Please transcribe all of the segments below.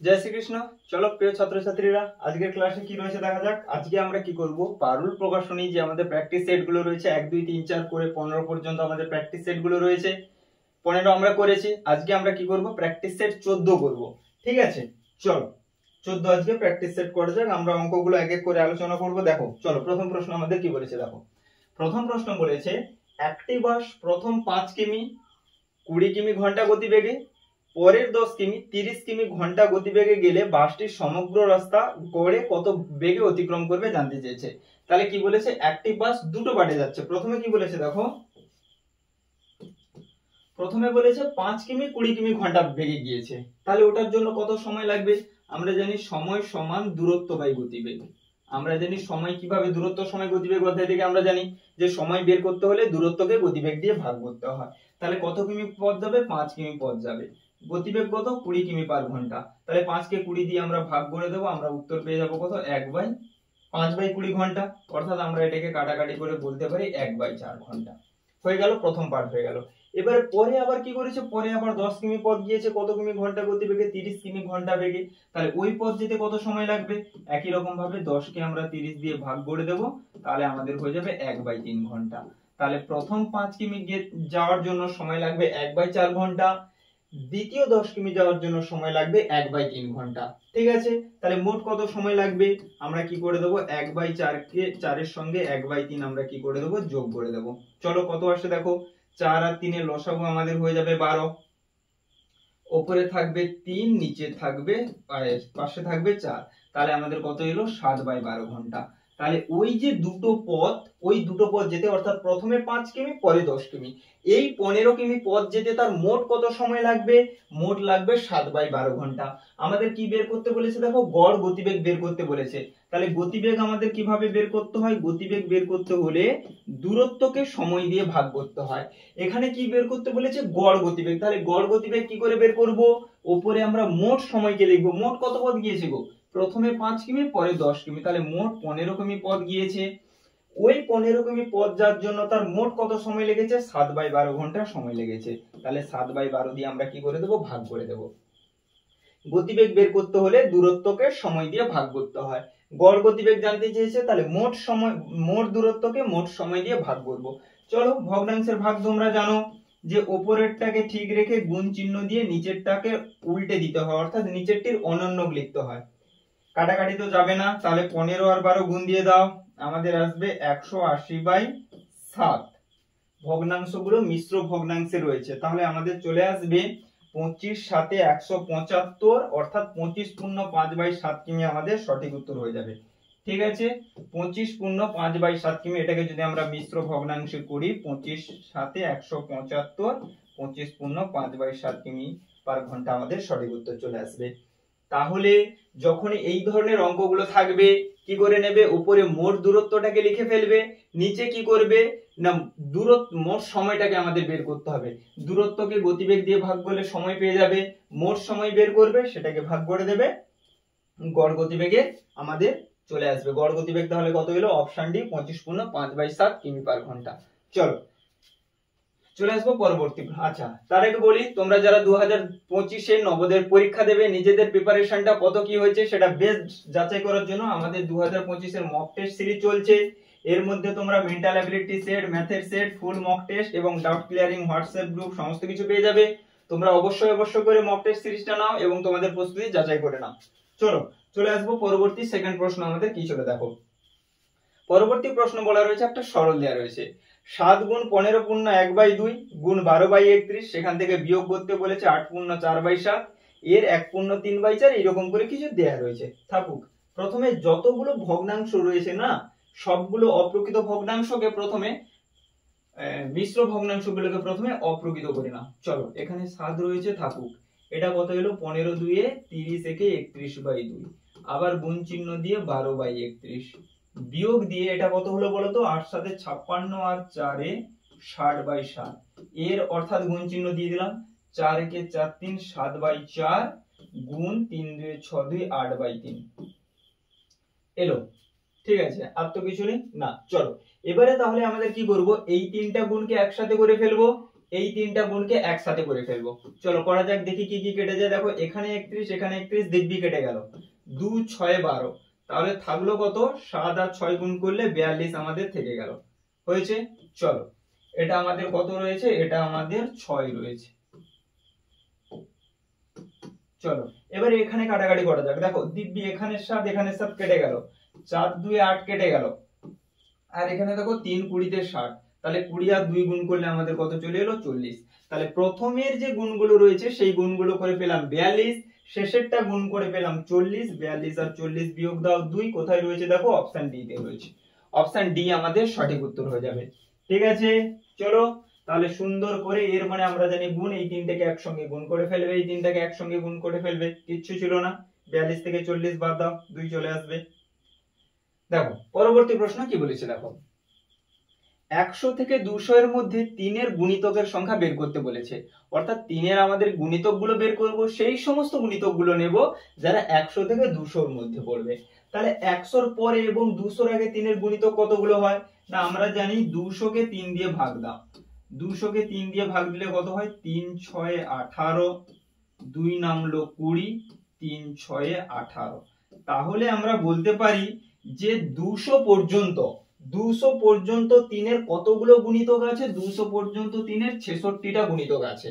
জয় শ্রীকৃষ্ণ। চলো প্রিয় ছাত্রছাত্রীরা, আজকের ক্লাসে কি রয়েছে দেখা যাক। আজকে আমরা কি করব, পারুল প্রকাশনী যে আমাদের প্র্যাকটিস সেট গুলো রয়েছে 1 2 3 4 করে 15 পর্যন্ত আমাদের প্র্যাকটিস সেট গুলো রয়েছে। 15 আমরা করেছি, আজকে আমরা কি করব, প্র্যাকটিস সেট 14 করব। ঠিক আছে, চলো 14 আজকে প্র্যাকটিস সেট করা যাক। আমরা অঙ্কগুলো এক এক করে আলোচনা করব। দেখো চলো, প্রথম প্রশ্ন আমাদের কি বলেছে দেখো। প্রথম প্রশ্ন বলেছে একটি বাস প্রথম 5 কিমি 20 কিমি ঘন্টা গতিবেগে, পরের 10 কিমি 30 কিমি ঘন্টা গতিবেগে গেলে বাসটি সমগ্র রাস্তা গড়ে কত বেগে অতিক্রম করবে জানতে চেয়েছে। তাহলে কি বলেছে, একটি বাস দুটো বাটে যাচ্ছে। প্রথমে কি বলেছে দেখো, প্রথমে বলেছে 5 কিমি 20 কিমি ঘন্টা বেগে গিয়েছে, তাহলে ওটার জন্য কত সময় লাগবে। আমরা জানি সময় সমান দূরত্ব বাই গতিবেগ। আমরা জানি সময় কিভাবে, দূরত্ব সময় গতিবেগ অধ্যায় থেকে আমরা জানি যে সময় বের করতে হলে দূরত্বকে গতিবেগ দিয়ে ভাগ করতে হয়। তাহলে কত কিমি পথ যাবে, 5 কিমি পথ যাবে। গতিবেগ কত, 20 কিমি পার ঘন্টা। তাহলে 5 কে 20 দিয়ে আমরা ভাগ করে দেবো, আমরা উত্তর পেয়ে যাবো কত, 1/5/20 ঘন্টা। অর্থাৎ আমরা এটাকে কাটাকাটি করে বলতে পারি 1/4 ঘন্টা। হয়ে গেল, প্রথম পার্ট হয়ে গেল। এবারে পরে আবার কি করেছে, পরে আবার 10 কিমি পথ গিয়েছে কত কিমি ঘন্টা গতিবেগে, 30 কিমি ঘন্টা বেগে। তাহলে ওই পথ যেতে কত সময় লাগবে, একই রকম ভাবে 10 কে আমরা 30 দিয়ে ভাগ করে দেব, তাহলে আমাদের হয়ে যাবে 1/3 ঘন্টা। তাহলে প্রথম 5 কিমি যাওয়ার জন্য সময় লাগবে 1/4 ঘন্টা, দ্বিতীয় 10 কিমি যাওয়ার জন্য সময় লাগবে 1/3 ঘন্টা। ঠিক আছে, তাহলে মোট কত সময় লাগবে, আমরা কি করে দেবো, 1/4 কে 4 এর সঙ্গে 1/3 আমরা কি করে দেবো, যোগ করে দেবো। চলো কত আসে দেখো, 4 আর 3 এর লসাগু আমাদের হয়ে যাবে 12। উপরে থাকবে 3, নিচে থাকবে পাশে থাকবে 4, তাহলে আমাদের কত এলো, 7/12 ঘন্টা। তাহলে ওই যে দুটো পথ, ওই দুটো পথ যেতে, অর্থাৎ প্রথমে 5 কিমি পরে 10 কিমি, এই 15 কিমি পথ যেতে তার মোট কত সময় লাগবে, মোট লাগবে 7/12 ঘন্টা। আমাদের কি বের করতে বলেছে দেখো, গড় গতিবেগ বের করতে বলেছে। তাহলে গতিবেগ আমাদের কিভাবে বের করতে হয়, গতিবেগ বের করতে হলে দূরত্বকে সময় দিয়ে ভাগ করতে হয়। এখানে কি বের করতে বলেছে, গড় গতিবেগ। তাহলে গড় গতিবেগ কি করে বের করব, উপরে আমরা মোট সময়কে লিখবো। মোট কত পথ গিয়েছে গো, প্রথমে 5 কিমি পরে 10 কিমি, তাহলে মোট 15 কিমি পথ গিয়েছে। ওই 15 কিমি পথ যাওয়ার জন্য তার মোট কত সময় লেগেছে, 7/12 ঘন্টা সময় লেগেছে। তাহলে 7/12 দিয়ে আমরা কি করে দেব, ভাগ করে দেব। গতিবেগ বের করতে হলে দূরত্বকে সময় দিয়ে ভাগ করতে হয়। গড় গতিবেগ জানতে চেয়েছে, তাহলে মোট সময়, মোট দূরত্বকে মোট সময় দিয়ে ভাগ করব। চলো, ভগ্নাংশের ভাগ তোমরা জানো যে উপরেরটাকে ঠিক রেখে গুণ চিহ্ন দিয়ে নিচেরটাকে উল্টে দিতে হয়, অর্থাৎ নিচেরটির অনন্যক লিখতে হয়। কাটাকাটি তো যাবে না, তাহলে 15 আর 12 গুণ দিয়ে দাও, আমাদের আসবে 180/7। ভগ্নাংশগুলো মিশ্র ভগ্নাংশে রয়েছে, তাহলে আমাদের চলে আসবে 25 7 175, অর্থাৎ 25 পূর্ণ 5/7 কিমি আমাদের সঠিক উত্তর হয়ে যাবে। ঠিক আছে, 25 পূর্ণ 5/7 কিমি, এটাকে যদি আমরা মিশ্র ভগ্নাংশে করি, 25 7 175, 25 পূর্ণ 5/7 কিমি পার ঘন্টা আমাদের সঠিক উত্তর চলে আসবে। তাহলে যখন এই ধরনের অঙ্কগুলো থাকবে, কি করে নেবে, উপরে মোট দূরত্বটাকে লিখে ফেলবে, নিচে কি করবে না, দূরত্ব মোট সময়টাকে আমাদের বের করতে হবে। দূরত্বকে গতিবেগ দিয়ে ভাগ করলে সময় পেয়ে যাবে, মোট সময় বের করবে, সেটাকে ভাগ করে দেবে, গড় গতিবেগে আমাদের চলে আসবে। গড় গতিবেগ তাহলে কত হলো, অপশন ডি 25 পূর্ণ 5/7 কিমি পার ঘন্টা। চলো চলে আসবো পরবর্তী। আচ্ছা, তার আগে বলি, তোমরা যারা 2025-এ নবোদয়ের পরীক্ষা দেবে, নিজেদের প্রিপারেশনটা কত কি হয়েছে সেটা বেস্ট যাচাই করার জন্য আমাদের 2025-এর মক টেস্ট সিরিজ চলছে। এর মধ্যে তোমরা মেন্টাল অ্যাবিলিটি সেট, ম্যাথের সেট, ফুল মক টেস্ট এবং ডাউট ক্লিয়ারিং হোয়াটসঅ্যাপ গ্রুপ সমস্ত কিছু পেয়ে যাবে। তোমরা অবশ্যই করে মক টেস্ট সিরিজটা নাও এবং তোমাদের প্রস্তুতি যাচাই করে নাও। চলো চলে আসবো পরবর্তী সেকেন্ড প্রশ্ন আমাদের কি ছিল দেখো। পরবর্তী প্রশ্ন বলা রয়েছে, একটা সরল দেয়া রয়েছে, 7 গুণ 15 পূর্ণ 1/2 গুণ 12/31, সেখান থেকে বিয়োগ করতে বলেছে 8 পূর্ণ 4/7, এর 1 পূর্ণ 3/4, এরকম করে কিছু দেয়া রয়েছে। থাকুক, প্রথমে যতগুলো ভগ্নাংশ রয়েছে না, সবগুলো অপ্রকৃত ভগ্নাংশকে প্রথমে মিশ্র ভগ্নাংশগুলোকে প্রথমে অপ্রকৃত করে নাও। চলো, এখানে 7 রয়েছে, থাকুক। এটা কত হলো, 15 2 30 একে 31/2, আবার গুণ চিহ্ন দিয়ে 12/31, বিয়োগ দিয়ে এটা কত হলো বলতো, 8 7 56 আর 4 60/7, এর অর্থাৎ গুণ চিহ্ন দিয়ে দিলাম, 4 একে 4 3 7/4 গুণ 3 2 6 2 8/3 এলো। ঠিক আছে, আর তো কিছু নেই না। চলো এবারে তাহলে আমাদের কি করব, এই তিনটা গুণকে একসাথে করে ফেলবো, এই তিনটা গুণকে একসাথে করে ফেলবো। চলো করা যাক, দেখি কি কি কেটে যায়। দেখো এখানে 31, এখানে 31, দিব্যি কেটে গেল। 2 6 12, তাহলে থাকলো কত? 7 আর 6 গুণ করলে 42 আমাদের থেকে গেল। হয়েছে? চলো এটা আমাদের কত রয়েছে? এটা আমাদের 6 রয়েছে। চলো এবার এখানে কাটাকাটি করা যাক। দেখো দিব্যি এখানে 7 এখানে 7 কেটে গেল, 4 2 8 কেটে গেল, আর এখানে দেখো 3 20 তে 60, তাহলে 20 আর 2 গুণ করলে আমাদের কত চলে এলো? 40। তাহলে প্রথমের যে গুণগুলো রয়েছে সেই গুণগুলো করে পেলাম 42, শেষেরটা গুণ করে পেলাম 40। 42 আর 40 বিয়োগ দাও 2, কোথায় রয়েছে? দেখো অপশন ডি তে রয়েছে। অপশন ডি আমাদের সঠিক উত্তর হয়ে যাবে। ঠিক আছে, চলো তাহলে সুন্দর করে, এর মানে আমরা জানি গুণ, এই তিনটাকে একসঙ্গে গুণ করে ফেলবে, এই তিনটাকে একসঙ্গে গুণ করে ফেলবে, কিচ্ছু ছিল না। 42 থেকে 40 বাদ দাও, 2 চলে আসবে। দেখো পরবর্তী প্রশ্ন কি বলেছে, দেখো 100 থেকে 200 এর মধ্যে 3 এর গুণিতকের সংখ্যা বের করতে বলেছে। অর্থাৎ 3 এর আমাদের গুণিতকগুলো বের করব, সেই সমস্ত গুণিতকগুলো নেব যারা 100 থেকে 200 এর মধ্যে পড়বে। তাহলে 100 এর পরে এবং 200 এর আগে 3 এর গুণিতক কতগুলো হয়? না আমরা জানি 200 কে 3 দিয়ে ভাগ দাও। 200 কে 3 দিয়ে ভাগ দিলে কত হয়? 3 6 18, 2 নামলো 20, 3 6 18। তাহলে আমরা বলতে পারি যে 200 পর্যন্ত 3 এর কতগুলো গুণিতক আছে? 200 পর্যন্ত 3 এর 66টা গুণিতক আছে।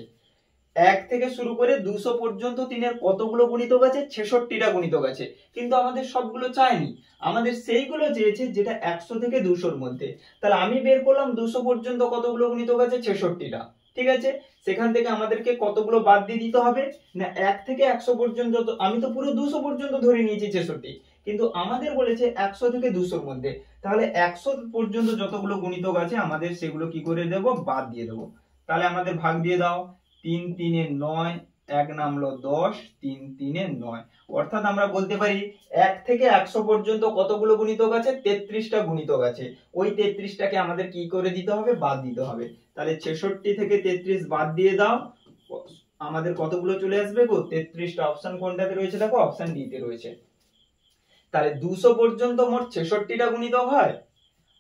1 থেকে শুরু করে 200 পর্যন্ত 3 এর কতগুলো গুণিতক আছে? 66টা গুণিতক আছে। কিন্তু আমাদের সবগুলো চাইনি, আমাদের সেইগুলো চেয়েছে যেটা 100 থেকে 200 এর মধ্যে। তাহলে আমি বের করলাম 200 পর্যন্ত কতগুলো গুণিতক আছে? 66টা। ঠিক আছে, সেখান থেকে আমাদেরকে কতগুলো বাদ দিয়ে দিতে হবে? না 1 থেকে 100 পর্যন্ত, আমি তো পুরো 200 পর্যন্ত ধরে নিয়েছি 66, কিন্তু আমাদের বলেছে 100 থেকে 200 এর মধ্যে। তাহলে 100 পর্যন্ত যতগুলো গুণিতক আছে আমাদের সেগুলো কি করে দেব? বাদ দিয়ে দেব। তাহলে আমাদের ভাগ দিয়ে দাও। 3 3 এ 9, 1 নামলো 10, 3 3 এ 9। অর্থাৎ আমরা বলতে পারি 1 থেকে 100 পর্যন্ত কতগুলো গুণিতক আছে? 33টা গুণিতক আছে। ওই 33টাকে আমাদের কি করে দিতে হবে? বাদ দিতে হবে। তাহলে 66 থেকে 33 বাদ দিয়ে দাও, আমাদের কতগুলো চলে আসবে গো? 33টা। অপশন কোনটাতে রয়েছে? দেখো অপশন ডি তে রয়েছে। তাহলে 200 পর্যন্ত মোট 66টা গুণিতক হয়,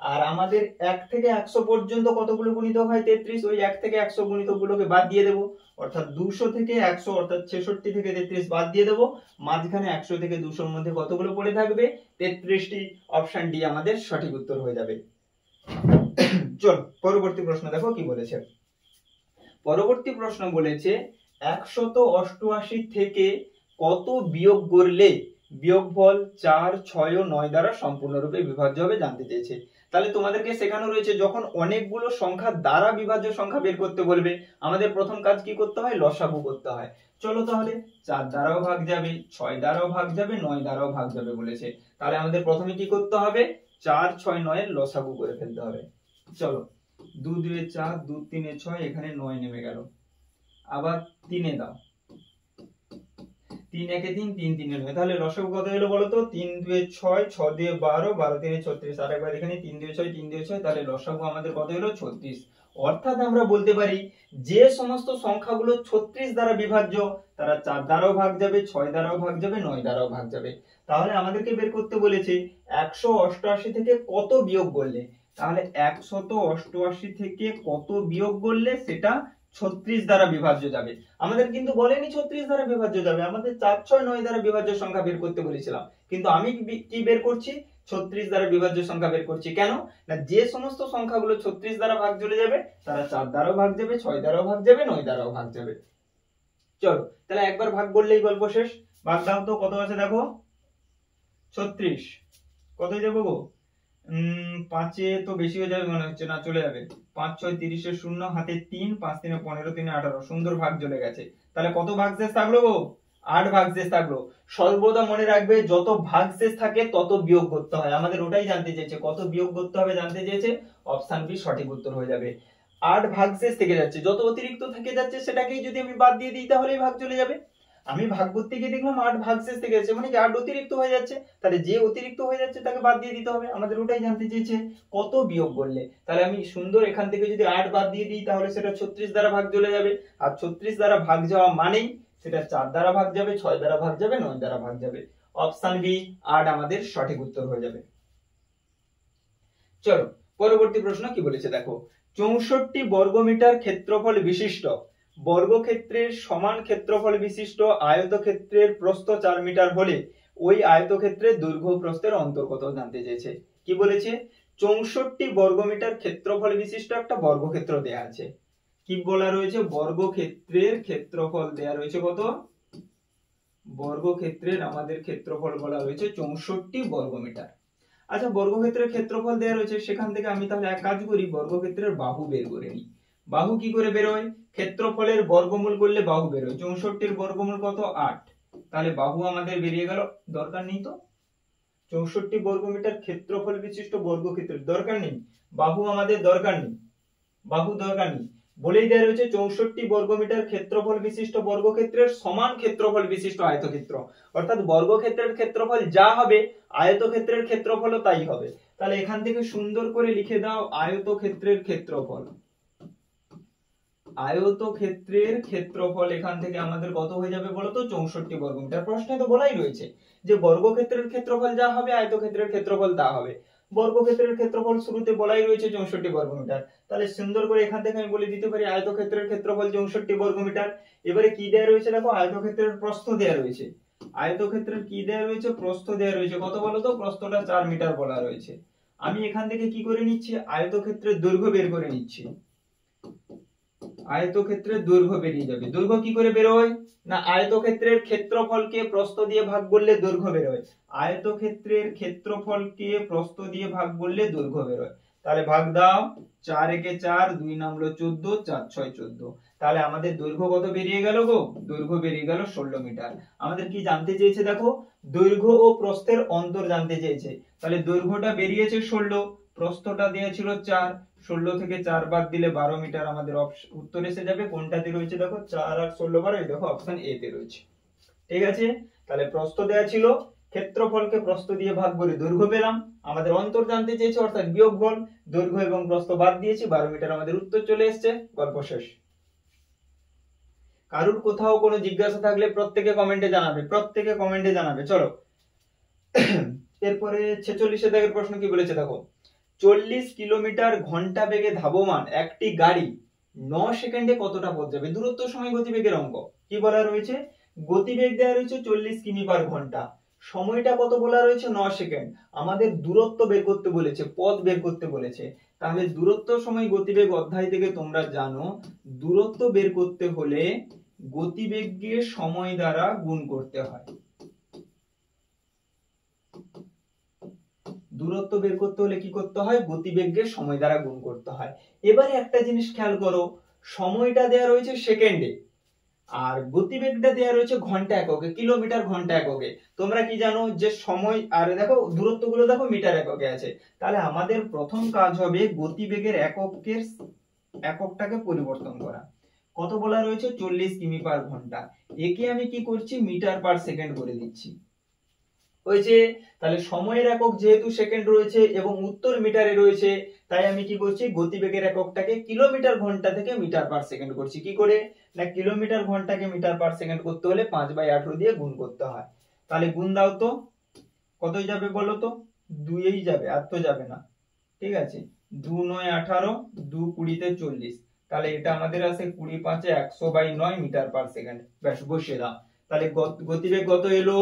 আর আমাদের 1 থেকে 100 পর্যন্ত কতগুলো গুণিতক হয়? 33। ওই 1 থেকে 100 গুণিতকগুলোকে বাদ দিয়ে দেব, অর্থাৎ 200 থেকে 100 অর্থাৎ 66 থেকে 33 বাদ দিয়ে দেব। মাঝখানে 100 থেকে 200 এর মধ্যে কতগুলো পড়ে থাকবে? 33টি। অপশন ডি আমাদের সঠিক উত্তর হয়ে যাবে। চল পরবর্তী প্রশ্ন দেখো কি বলেছে। পরবর্তী প্রশ্ন বলেছে 188 থেকে কত বিয়োগ করলে বিয়োগফল 4 6 ও 9 দ্বারা সম্পূর্ণরূপে বিভাজ্য হবে জানতে চেয়েছে। তাহলে তোমাদেরকে শেখানো রয়েছে যখন অনেকগুলো সংখ্যা দ্বারা বিভাজ্য সংখ্যা বের করতে বলবে, আমাদের প্রথম কাজ কি করতে হয়? লসাগু করতে হয়। চলো তাহলে 4 দ্বারাও ভাগ যাবে, 6 দ্বারাও ভাগ যাবে, 9 দ্বারাও ভাগ যাবে বলেছে। তাহলে আমাদের প্রথমে কি করতে হবে? 4 6 9 এর লসাগু করে ফেলতে হবে। চলো 2 2 এ 4, 2 3 এ 6, এখানে 9 নেমে গেল। আবার 3 এ দাও, 3 1 এ 3, 3 3 এ 9। তাহলে লসাগু কত হলো বলো তো? 3 2 এ 6, 6 2 এ 12, 12 3 এ 36। আরেকবার এখানে 3 2 এ 6, 3 2 এ 6, তাহলে লসাগু আমাদের কত হলো? 36। অর্থাৎ আমরা বলতে পারি যে সমস্ত সংখ্যাগুলো 36 দ্বারা বিভাজ্য তারা 4 দ্বারাও ভাগ যাবে, 6 দ্বারাও ভাগ যাবে, 9 দ্বারাও ভাগ যাবে। তাহলে আমাদেরকে বের করতে বলেছে 188 থেকে কত বিয়োগ করলে। তাহলে 188 থেকে কত বিয়োগ করলে সেটা 36 দ্বারা বিভাজ্য যাবে। আমাদের কিন্তু বলেনি 36 দ্বারা বিভাজ্য যাবে, আমাদের 4 6 9 দ্বারা বিভাজ্য সংখ্যা বের করতে বলেছিলাম। কিন্তু আমি কি বের করছি? 36 দ্বারা বিভাজ্য সংখ্যা বের করছি। কেন? না যে সমস্ত সংখ্যাগুলো 36 দ্বারা ভাগ চলে যাবে তারা 4 দ্বারাও ভাগ যাবে, 6 দ্বারাও ভাগ যাবে, 9 দ্বারাও ভাগ যাবে। চলো তাহলে একবার ভাগ করলেই গল্প শেষ। ভাগ দাও তো কত আছে দেখো? 36। কত যাবে গো? 5 এ তো বেশি হয়ে যাবে মনে হচ্ছে, না চলে যাবে। 5 6 30 এর 0, হাতে 3, 5 3 এ 15, 3 এ 18। সুন্দর ভাগ চলে গেছে। তাহলে কত ভাগশেষ থাকলো গো? 8 ভাগশেষ থাকলো। সর্বদা মনে রাখবে যত ভাগশেষ থাকে তত বিয়োগ করতে হয়। আমাদের ওটাই জানতে চেয়েছে, কত বিয়োগ করতে হবে জানতে চেয়েছে। অপশন বি সঠিক উত্তর হয়ে যাবে। 8 ভাগশেষ থেকে যাচ্ছে, যত অতিরিক্ত থেকে যাচ্ছে সেটাকেই যদি আমি বাদ দিয়ে দিই তাহলেই ভাগ চলে যাবে। আমি ভাগ করতে গিয়ে দেখলাম 8 ভাগশেষ থেকে যাচ্ছে, মানে কি 8 অতিরিক্ত হয়ে যাচ্ছে। তাহলে যে অতিরিক্ত হয়ে যাচ্ছে তাকে বাদ দিয়ে দিতে হবে। আমাদের ওটাই জানতে চেয়েছে, কত বিয়োগ করলে। তাহলে আমি সুন্দর এখান থেকে যদি 8 বাদ দিয়ে দিই তাহলে সেটা 36 দ্বারা ভাগ চলে যাবে। আর 36 দ্বারা ভাগ যাওয়া মানেই সেটা 4 দ্বারা ভাগ যাবে, 6 দ্বারা ভাগ যাবে, 9 দ্বারা ভাগ যাবে। অপশন বি 8 আমাদের সঠিক উত্তর হয়ে যাবে। চলো পরবর্তী প্রশ্ন কি বলেছে দেখো। 64 বর্গমিটার ক্ষেত্রফল বিশিষ্ট বর্গক্ষেত্রের সমান ক্ষেত্রফল বিশিষ্ট আয়তক্ষেত্রের প্রস্থ 4 মিটার হলে ওই আয়তক্ষেত্রের দৈর্ঘ্য প্রস্থের অন্তর কত জানতে চেয়েছে। কি বলেছে? 64 বর্গমিটার ক্ষেত্রফল বিশিষ্ট একটা বর্গক্ষেত্র দেয়া আছে। কি বলা রয়েছে? বর্গক্ষেত্রের ক্ষেত্রফল দেয়া রয়েছে কত? বর্গক্ষেত্রের আমাদের ক্ষেত্রফল বলা রয়েছে 64 বর্গমিটার। আচ্ছা, বর্গক্ষেত্রের ক্ষেত্রফল দেয়া রয়েছে, সেখান থেকে আমি তাহলে এক কাজ করি, বর্গক্ষেত্রের বাহু বের করে নিই। বাহু কি করে বের হয়? ক্ষেত্রফলের বর্গমূল করলে বাহু বের হয়। 64 বর্গমূল কত? 8। তাহলে বাহু আমাদের বেরিয়ে গেল। দরকার নেই তো, 64 বর্গমিটার ক্ষেত্রফল বিশিষ্ট বর্গক্ষেত্রের দরকার নেই, বাহু আমাদের দরকার নেই, বাহু দরকার নেই। বলেই দেওয়া রয়েছে 64 বর্গমিটার ক্ষেত্রফল বিশিষ্ট বর্গক্ষেত্রের সমান ক্ষেত্রফল বিশিষ্ট আয়তক্ষেত্র, অর্থাৎ বর্গক্ষেত্রের ক্ষেত্রফল যা হবে আয়তক্ষেত্রের ক্ষেত্রফলও তাই হবে। তাহলে এখান থেকে সুন্দর করে লিখে দাও আয়তক্ষেত্রের ক্ষেত্রফল। আয়তক্ষেত্রের ক্ষেত্রফল এখান থেকে আমাদের কত হয়ে যাবে বলো তো? 64 বর্গমিটার। প্রশ্নে তো বলাই রয়েছে যে বর্গক্ষেত্রের ক্ষেত্রফল যা হবে আয়তক্ষেত্রের ক্ষেত্রফল তা হবে। বর্গক্ষেত্রের ক্ষেত্রফল শুরুতে বলাই রয়েছে 64 বর্গমিটার। তাহলে সুন্দর করে এখান থেকে আমি বলে দিতে পারি আয়তক্ষেত্রের ক্ষেত্রফল 64 বর্গমিটার। এবারে কি দেয়া রয়েছে দেখো, আয়তক্ষেত্রের প্রস্থ দেয়া রয়েছে। আয়তক্ষেত্রের কি দেয়া রয়েছে? প্রস্থ দেয়া রয়েছে। কত বলো তো? প্রস্থটা 4 মিটার বলা রয়েছে। আমি এখান থেকে কি করে নিচ্ছি? আয়তক্ষেত্রের দৈর্ঘ্য বের করে নিচ্ছি। আয়তক্ষেত্রের দৈর্ঘ্য বেরিয়ে যাবে। দৈর্ঘ্য কি করে বের হয়? না, আয়তক্ষেত্রের ক্ষেত্রফলকে প্রস্থ দিয়ে ভাগ করলে দৈর্ঘ্য বের হয়। আয়তক্ষেত্রের ক্ষেত্রফলকে প্রস্থ দিয়ে ভাগ করলে দৈর্ঘ্য বের হয়। তাহলে ভাগ দাও, 4 একে 4, 2 নামলো 14, 4 6 14। তাহলে আমাদের দৈর্ঘ্য কত বেরিয়ে গেল গো? দৈর্ঘ্য বেরিয়ে গেল 16 মিটার। আমাদের কি জানতে চেয়েছে দেখো? দৈর্ঘ্য ও প্রস্থের অন্তর জানতে চেয়েছে। তাহলে দৈর্ঘ্যটা বেরিয়েছে 16, প্রস্থটা দেয়া ছিল 4, 16 থেকে 4 বাদ দিলে 12 মিটার আমাদের উত্তর এসে যাবে। কোনটাতে রয়েছে দেখো? 4 আর 16 12, এই দেখো অপশন এ তে রয়েছে। ঠিক আছে, তাহলে প্রস্থ দেয়া ছিল, ক্ষেত্রফলকে প্রস্থ দিয়ে ভাগ করে দৈর্ঘ্য পেলাম। আমাদের অন্তর জানতে চেয়েছে অর্থাৎ বিয়োগফল, দৈর্ঘ্য এবং প্রস্থ বাদ দিয়েছি, 12 মিটার আমাদের উত্তর চলে এসেছে। গল্প শেষ। কারুর কোথাও কোনো জিজ্ঞাসা থাকলে প্রত্যেকে কমেন্টে জানাবে, প্রত্যেকে কমেন্টে জানাবে। চলো এরপরে 46 দাগের প্রশ্ন কি বলেছে দেখো, 40 কিলোমিটার ঘন্টা বেগে ধাবমান একটি গাড়ি 9 সেকেন্ডে কতটা পথ যাবে? দূরত্ব সময় গতিবেগের অঙ্ক। কি বলা রয়েছে? গতিবেগ দেওয়া রয়েছে 40 কিমি পার ঘন্টা, সময়টা কত বলা রয়েছে? 9 সেকেন্ড। আমাদের দূরত্ব বের করতে বলেছে, পথ বের করতে বলেছে। তাহলে দূরত্ব সময় গতিবেগ অধ্যায় থেকে তোমরা জানো দূরত্ব বের করতে হলে গতিবেগকে সময় দ্বারা গুণ করতে হয়। দূরত্ব বের করতে হলে কি করতে হয়? গতিবেগকে সময় দ্বারা গুণ করতে হয়। এবারে একটা জিনিস খেয়াল করো, সময়টা দেয়া রয়েছে সেকেন্ডে আর গতিবেগটা দেয়া রয়েছে ঘন্টা এককে, কিলোমিটার ঘন্টা এককে। তোমরা কি জানো যে সময় আর দেখো দূরত্বগুলো দেখো মিটার এককে আছে। তাহলে আমাদের প্রথম কাজ হবে গতিবেগের এককটাকে পরিবর্তন করা। কত বলা রয়েছে? 40 কিমি পার ঘন্টা। একে আমি কি করছি? মিটার পার সেকেন্ড করে দিচ্ছি। হয়েছে? তাহলে সময়ের একক যেহেতু সেকেন্ড রয়েছে এবং উত্তর মিটারে রয়েছে, তাই আমি কি করছি? গতিবেগের এককটাকে কিলোমিটার ঘন্টা থেকে মিটার পার সেকেন্ড করছি। কি করে? না, কিলোমিটার ঘন্টাকে মিটার পার সেকেন্ড করতে হলে 5/18 দিয়ে গুণ করতে হয়। তাহলে গুণ দাও তো, কতই যাবে বলো তো? 2 যাবে, আর তো যাবে না। ঠিক আছে, 2 9 18, 2 20 40। তাহলে এটা আমাদের আছে 20 5 100/9 মিটার পার সেকেন্ড। ব্যাস, বসিয়ে দাও। তাহলে গতিবেগ কত এলো?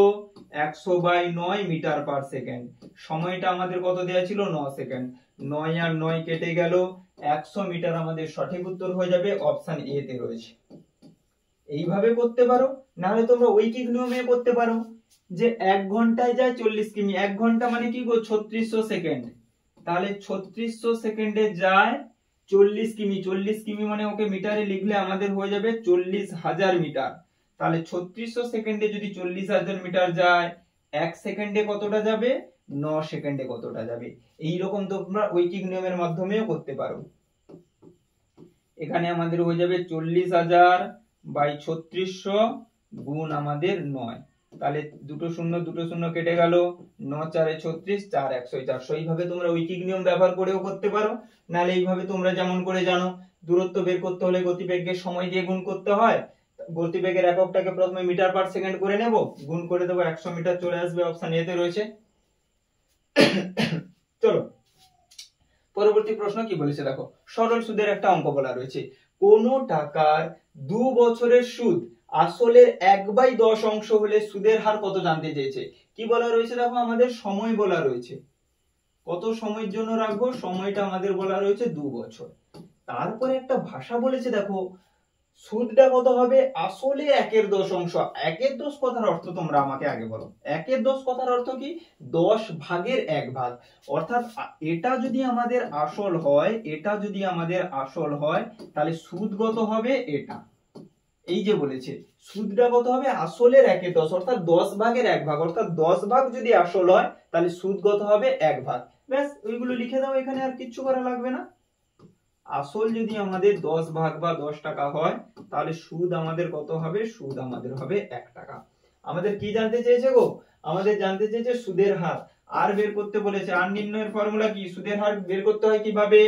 100/9 মিটার পার সেকেন্ড। সময়টা আমাদের কত দেয়া ছিল? 9 সেকেন্ড। 9 আর 9 কেটে গেল, 100 মিটার আমাদের সঠিক উত্তর হয়ে যাবে। অপশন এ তে রয়েছে। এইভাবে করতে পারো, না হলে তোমরা ঐকিক নিয়মে করতে পারো যে 1 ঘন্টায় যায় 40 কিমি। 1 ঘন্টা মানে কি গো? 3600 সেকেন্ড। তাহলে 3600 সেকেন্ডে যায় 40 কিমি। 40 কিমি মানে ওকে মিটারে লিখলে আমাদের হয়ে যাবে 40,000 মিটার। তাহলে 3600 সেকেন্ডে যদি 40,000 মিটার যায়, 1 সেকেন্ডে কতটা যাবে? 9 সেকেন্ডে কতটা যাবে? এই রকম তোমরা ঐকিক নিয়মের মাধ্যমেও করতে পারো। এখানে আমাদের হয়ে যাবে 40,000/3600 গুণ আমাদের 9। তাহলে দুটো শূন্য কেটে গেল, 9 4 36, 4 100 400। এইভাবে তোমরা ঐকিক নিয়ম ব্যবহার করেও করতে পারো, নাহলে এইভাবে তোমরা যেমন করে জানো দূরত্ব বের করতে হলে গতিবেগকে সময় দিয়ে গুণ করতে হয়। গতিবেগের এককটাকে প্রথমে মিটার পার সেকেন্ড করে নেব, গুণ করে দেবো, 100 মিটার চলে আসবে। অপশন এ তে রয়েছে। চলো পরবর্তী প্রশ্ন কি বলেছে দেখো, সরল সুদের একটা অঙ্ক বলা রয়েছে, কোন টাকার 2 বছরের সুদ আসলের 1/10 অংশ হলে সুদের হার কত জানতে চেয়েছে। কি বলা রয়েছে দেখো, আমাদের সময় বলা রয়েছে, কত সময়ের জন্য রাখবো, সময়টা আমাদের বলা রয়েছে 2 বছর। তারপরে একটা ভাষা বলেছে দেখো, সুদটা কত হবে, আসলে 1/10 অংশ। 1/10 কথার অর্থ তোমরা আমাকে আগে বলো, 1/10 কথার অর্থ কি, 10 ভাগের 1 ভাগ। অর্থাৎ এটা যদি আমাদের আসল হয়, এটা যদি আমাদের আসল হয়, তাহলে সুদ কত হবে, এটা এই যে বলেছে সুদটা কত হবে, আসলের 1/10 অর্থাৎ 10 ভাগের 1 ভাগ। অর্থাৎ 10 ভাগ যদি আসল হয়, তাহলে সুদ কত হবে, 1 ভাগ। ব্যাস, ওইগুলো লিখে দাও, এখানে আর কিচ্ছু করা লাগবে না। আসল যদি আমাদের 10 ভাগ বা 10 টাকা হয়, তাহলে সুদ আমাদের কত হবে, সুদ আমাদের হবে 1 টাকা। আমাদের কি জানতে চেয়েছে গো, আমাদের জানতে চেয়েছে সুদের হার। আর বের করতে বলেছে, আর নির্ণয়ের ফর্মুলা কি, সুদের হার বের করতে হয় কিভাবে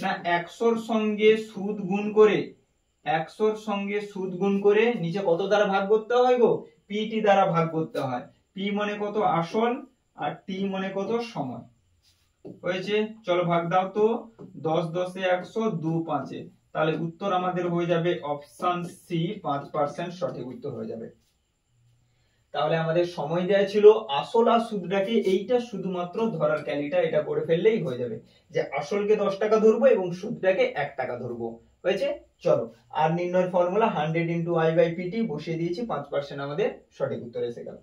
না, 100 সঙ্গে সুদ গুণ করে, 100 সঙ্গে সুদ গুণ করে নিচে কত দ্বারা ভাগ করতে হয় গো, পিটি দ্বারা ভাগ করতে হয়। পি মানে কত, আসল, আর টি মানে কত, সময়। হয়েছে, চলো ভাগ দাও তো, 10 10 এ 100, 2 5 এ, তাহলে উত্তর আমাদের হয়ে যাবে অপশন সি, 5% সঠিক উত্তর হয়ে যাবে। তাহলে আমাদের সময় দেয়া ছিল, আসল আর সুদটাকে, এইটা শুধুমাত্র ধরার ক্যালিটা এটা করে ফেললেই হয়ে যাবে, যে আসলকে 10 টাকা ধরবো এবং সুদটাকে 1 টাকা ধরবো। হয়েছে, চলো আর নির্ণয়ের ফর্মুলা 100 * I/PT বসিয়ে দিয়েছি, 5% আমাদের সঠিক উত্তর এসে গেল।